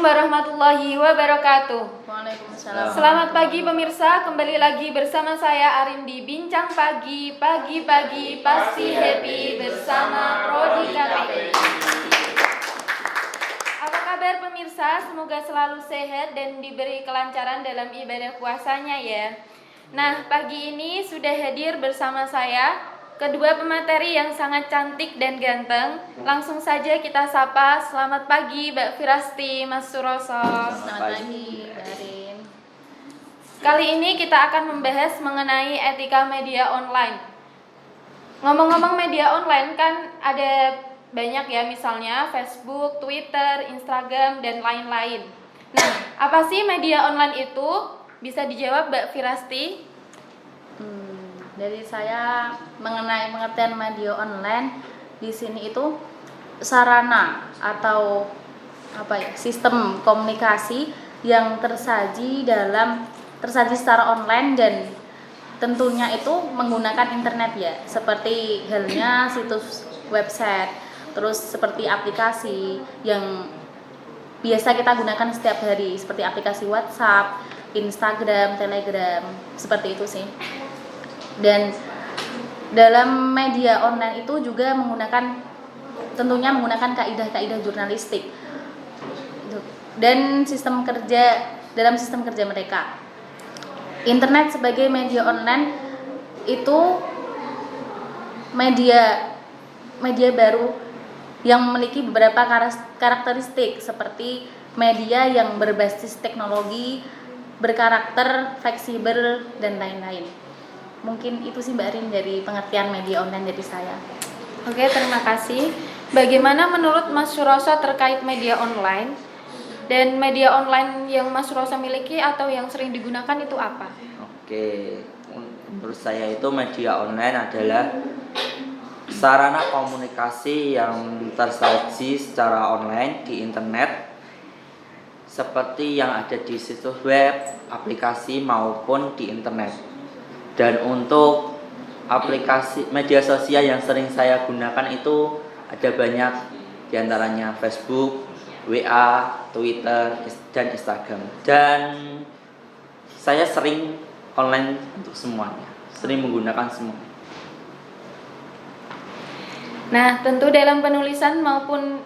Assalamualaikum warahmatullahi wabarakatuh. Waalaikumsalam. Selamat pagi pemirsa, kembali lagi bersama saya Arin di Bincang Pagi. Pagi-pagi pasti happy bersama Prodi KPI. Apa kabar pemirsa? Semoga selalu sehat dan diberi kelancaran dalam ibadah puasanya ya. Nah, pagi ini sudah hadir bersama saya kedua pemateri yang sangat cantik dan ganteng. Langsung saja kita sapa. Selamat pagi Mbak Firasti, Mas Suroso. Selamat pagi, Arin. Kali ini kita akan membahas mengenai etika media online. Ngomong-ngomong media online kan ada banyak ya, misalnya Facebook, Twitter, Instagram, dan lain-lain. Nah, apa sih media online itu? Bisa dijawab Mbak Firasti? Dari saya mengenai pengertian media online di sini itu sarana atau sistem komunikasi yang tersaji secara online dan tentunya itu menggunakan internet ya, seperti halnya situs website, terus seperti aplikasi yang biasa kita gunakan setiap hari seperti aplikasi WhatsApp, Instagram, Telegram, seperti itu sih. Dan dalam media online itu juga tentunya menggunakan kaidah-kaidah jurnalistik dan dalam sistem kerja mereka. Internet sebagai media online itu media baru yang memiliki beberapa karakteristik seperti media yang berbasis teknologi, berkarakter fleksibel, dan lain-lain. Mungkin itu sih Mbak Arin dari pengertian media online dari saya. Oke, terima kasih. Bagaimana menurut Mas Suroso terkait media online? Dan media online yang Mas Suroso miliki atau yang sering digunakan itu apa? Oke, menurut saya itu media online adalah sarana komunikasi yang tersaji secara online di internet, seperti yang ada di situs web, aplikasi maupun di internet. Dan untuk aplikasi media sosial yang sering saya gunakan itu ada banyak, diantaranya Facebook, WA, Twitter, dan Instagram. Dan saya sering online untuk semuanya, sering menggunakan semua. Nah, tentu dalam penulisan maupun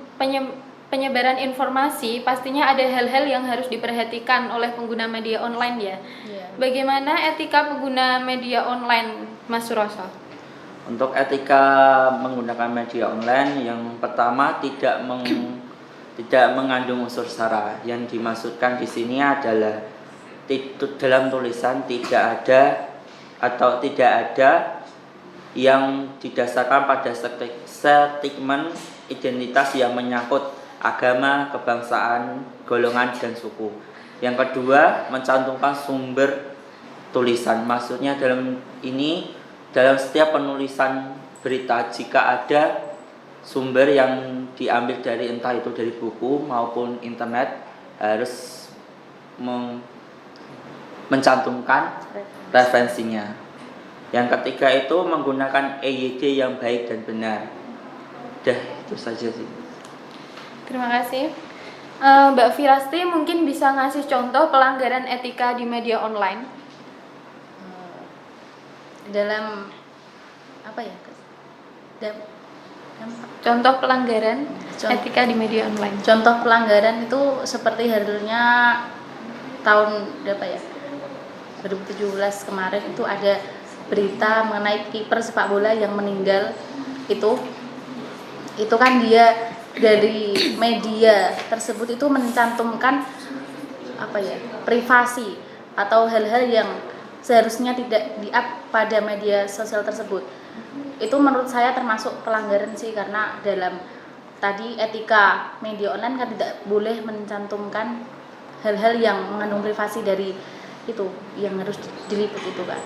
penyebaran informasi pastinya ada hal-hal yang harus diperhatikan oleh pengguna media online ya. Bagaimana etika pengguna media online, Mas Suroso? Untuk etika menggunakan media online, yang pertama tidak mengandung unsur sara. Yang dimaksudkan di sini adalah dalam tulisan tidak ada yang didasarkan pada statement identitas yang menyangkut agama, kebangsaan, golongan, dan suku. Yang kedua, mencantumkan sumber tulisan. Maksudnya dalam setiap penulisan berita, jika ada sumber yang diambil dari entah itu dari buku maupun internet, harus mencantumkan referensinya. Yang ketiga itu menggunakan EYD yang baik dan benar. Itu saja sih. Terima kasih. Mbak Firasti mungkin bisa ngasih contoh pelanggaran etika di media online? Dalam Contoh pelanggaran etika di media online. Contoh pelanggaran itu seperti halnya tahun 2017 kemarin itu ada berita mengenai kiper sepak bola yang meninggal. Itu kan dia dari media tersebut itu mencantumkan privasi atau hal-hal yang seharusnya tidak di-up pada media sosial tersebut. Itu menurut saya termasuk pelanggaran sih, karena dalam tadi etika media online kan tidak boleh mencantumkan hal-hal yang mengandung privasi dari itu yang harus diliput itu kan.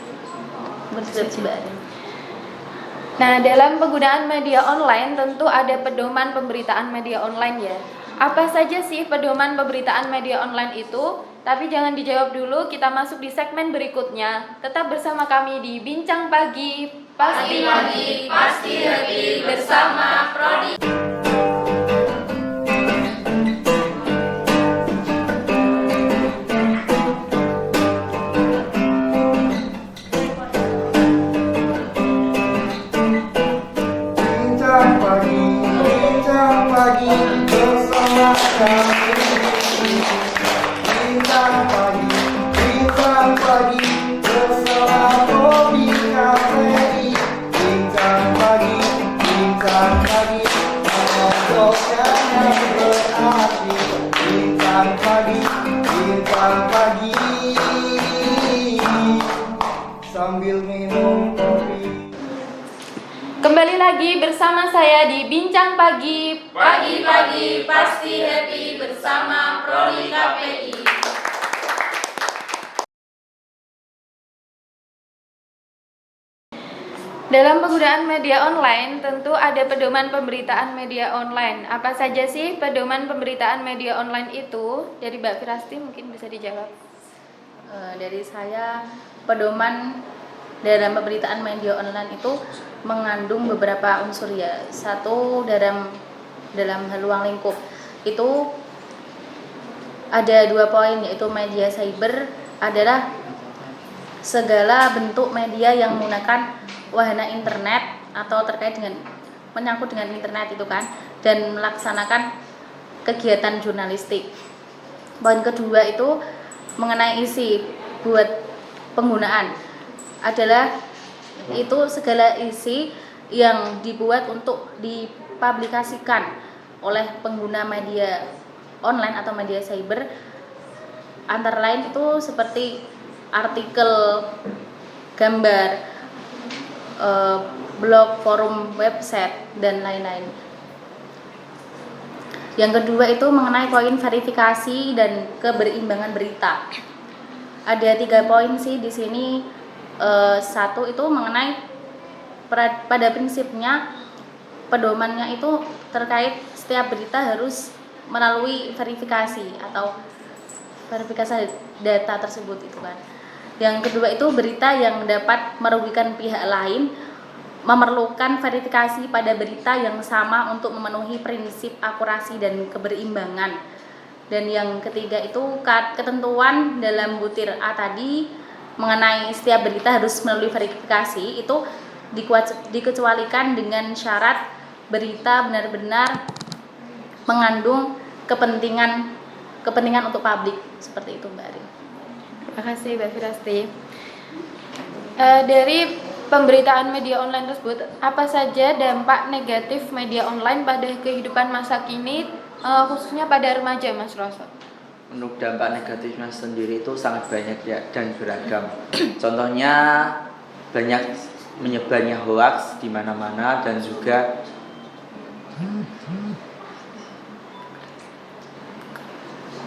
Nah, dalam penggunaan media online tentu ada pedoman pemberitaan media online ya. Apa saja sih pedoman pemberitaan media online itu? Tapi jangan dijawab dulu, kita masuk di segmen berikutnya. Tetap bersama kami di Bincang Pagi. Pasti happy bersama Prodi. lagi bersama saya di Bincang Pagi. Pagi-pagi pasti happy bersama Prodi KPI. Dalam penggunaan media online, tentu ada pedoman pemberitaan media online. Apa saja sih pedoman pemberitaan media online itu? Dari Mbak Firasti mungkin bisa dijawab. Dari saya, pedoman dalam pemberitaan media online itu mengandung beberapa unsur ya. Satu, dalam ruang lingkup itu ada 2 poin, yaitu media cyber adalah segala bentuk media yang menggunakan wahana internet atau terkait dengan menyangkut dengan internet itu kan, dan melaksanakan kegiatan jurnalistik. Poin kedua itu mengenai isi buat penggunaan adalah itu segala isi yang dibuat untuk dipublikasikan oleh pengguna media online atau media cyber, antara lain itu seperti artikel, gambar, blog, forum, website, dan lain-lain. Yang kedua itu mengenai poin verifikasi dan keberimbangan berita. Ada 3 poin sih di sini. Satu itu mengenai pada prinsipnya pedomannya itu terkait setiap berita harus melalui verifikasi atau verifikasi data tersebut itu kan. Yang kedua itu berita yang dapat merugikan pihak lain memerlukan verifikasi pada berita yang sama untuk memenuhi prinsip akurasi dan keberimbangan. Dan yang ketiga itu ketentuan dalam butir A tadi mengenai setiap berita harus melalui verifikasi itu dikecualikan dengan syarat berita benar-benar mengandung kepentingan untuk publik, seperti itu Mbak Arin. Terima kasih Mbak Firasti. Dari pemberitaan media online tersebut, apa saja dampak negatif media online pada kehidupan masa kini, khususnya pada remaja, Mas Roso? Untuk dampak negatifnya sendiri itu sangat banyak ya, dan beragam. Contohnya banyak menyebarnya hoaks di mana-mana, dan juga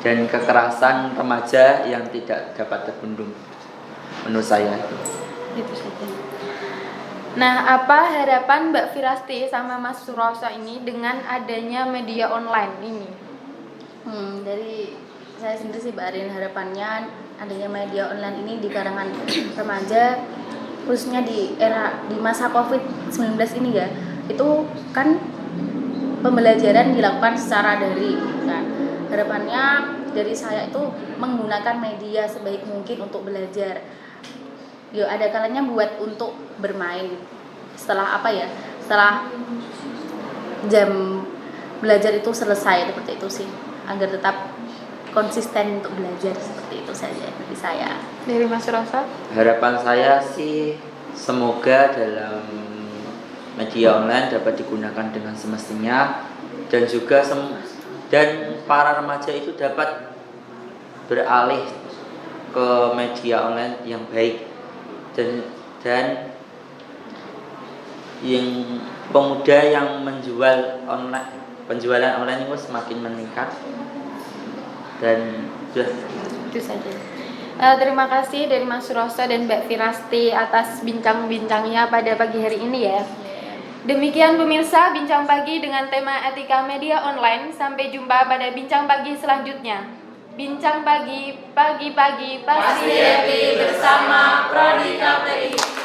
dan kekerasan remaja yang tidak dapat terbendung, menurut saya Itu saja. Nah, apa harapan Mbak Firasti sama Mas Suroso ini dengan adanya media online ini? Dari saya sendiri sih Mbak Arin, harapannya adanya media online ini di kalangan remaja, khususnya di masa COVID-19 ini ya, itu kan pembelajaran dilakukan secara daring kan. Harapannya dari saya itu menggunakan media sebaik mungkin untuk belajar. Ada kalanya buat untuk bermain setelah setelah jam belajar itu selesai, seperti itu sih, agar tetap konsisten untuk belajar, seperti itu saja dari saya. Dari Mas Rosa? Harapan saya sih semoga dalam media online dapat digunakan dengan semestinya, dan juga dan para remaja itu dapat beralih ke media online yang baik, dan yang pemuda yang penjualan online itu semakin meningkat, dan itu saja. Terima kasih dari Mas Roso dan Mbak Firasti atas bincang-bincangnya pada pagi hari ini ya. Demikian pemirsa Bincang Pagi dengan tema etika media online. Sampai jumpa pada Bincang Pagi selanjutnya. Bincang Pagi, pagi-pagi pasti happy bersama Prodi KPI.